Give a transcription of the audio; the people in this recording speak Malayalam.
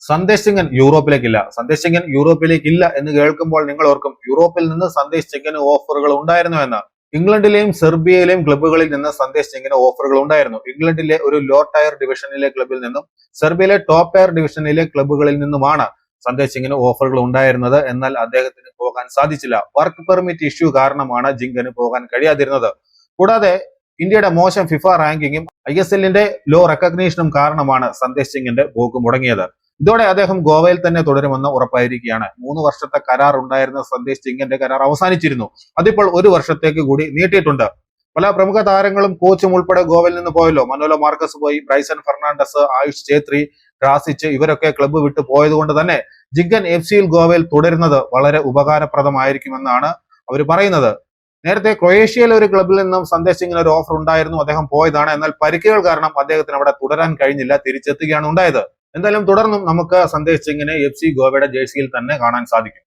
സന്ദേശ് സിംഗൻ യൂറോപ്പിലേക്കില്ല. സന്ദേശ് സിംഗൻ യൂറോപ്പിലേക്കില്ല എന്ന് കേൾക്കുമ്പോൾ നിങ്ങൾ ഓർക്കും യൂറോപ്പിൽ നിന്ന് സന്ദേശ് സിംഗന് ഓഫറുകൾ ഉണ്ടായിരുന്നു എന്ന്. ഇംഗ്ലണ്ടിലെയും സെർബിയയിലെയും ക്ലബ്ബുകളിൽ നിന്ന് സന്ദേശ് സിംഗിന് ഓഫറുകൾ ഉണ്ടായിരുന്നു. ഇംഗ്ലണ്ടിലെ ഒരു ലോ ടയർ ഡിവിഷനിലെ ക്ലബിൽ നിന്നും സെർബിയയിലെ ടോപ്പ് ടയർ ഡിവിഷനിലെ ക്ലബ്ബുകളിൽ നിന്നുമാണ് സന്ദേശ് സിംഗിന് ഓഫറുകൾ ഉണ്ടായിരുന്നത്. എന്നാൽ അദ്ദേഹത്തിന് പോകാൻ സാധിച്ചില്ല. വർക്ക് പെർമിറ്റ് ഇഷ്യൂ കാരണമാണ് ജിങ്കന് പോകാൻ കഴിയാതിരുന്നത്. കൂടാതെ ഇന്ത്യയുടെ മോശം ഫിഫ റാങ്കിങ്ങും ISLന്റെ ലോ റെക്കഗ്നീഷനും കാരണമാണ് സന്ദേശ് സിംഗിന്റെ പോക്ക് മുടങ്ങിയത്. ഇതോടെ അദ്ദേഹം ഗോവയിൽ തന്നെ തുടരുമെന്ന് ഉറപ്പായിരിക്കുകയാണ്. 3 വർഷത്തെ കരാർ ഉണ്ടായിരുന്ന സന്ദേശ് സിംഗിന്റെ കരാർ അവസാനിച്ചിരുന്നു. അതിപ്പോൾ 1 വർഷത്തേക്ക് കൂടി നീട്ടിയിട്ടുണ്ട്. പല പ്രമുഖ താരങ്ങളും കോച്ചും ഉൾപ്പെടെ ഗോവയിൽ നിന്ന് പോയല്ലോ. മനോലോ മാർക്കസ് പോയി, ബ്രൈസൺ ഫെർണാണ്ടസ്, ആയുഷ് ഛേത്രി, ക്രാസിച്ച് ഇവരൊക്കെ ക്ലബ്ബ് വിട്ടു പോയത് കൊണ്ട് തന്നെ ജിങ്കൻ FC ഗോവയിൽ തുടരുന്നത് വളരെ ഉപകാരപ്രദമായിരിക്കുമെന്നാണ് അവർ പറയുന്നത്. നേരത്തെ ക്രൊയേഷ്യയിലെ ഒരു ക്ലബ്ബിൽ നിന്നും സന്ദേശ് സിംഗിന് ഒരു ഓഫർ ഉണ്ടായിരുന്നു. അദ്ദേഹം പോയതാണ്. എന്നാൽ പരിക്കുകൾ കാരണം അദ്ദേഹത്തിന് അവിടെ തുടരാൻ കഴിഞ്ഞില്ല. തിരിച്ചെത്തുകയാണ് ഉണ്ടായത്. എന്തായാലും തുടർന്നും നമുക്ക് സന്ദേശ് സിംഗിനെ FC ഗോവയുടെ ജേഴ്സിയിൽ തന്നെ കാണാൻ സാധിക്കും.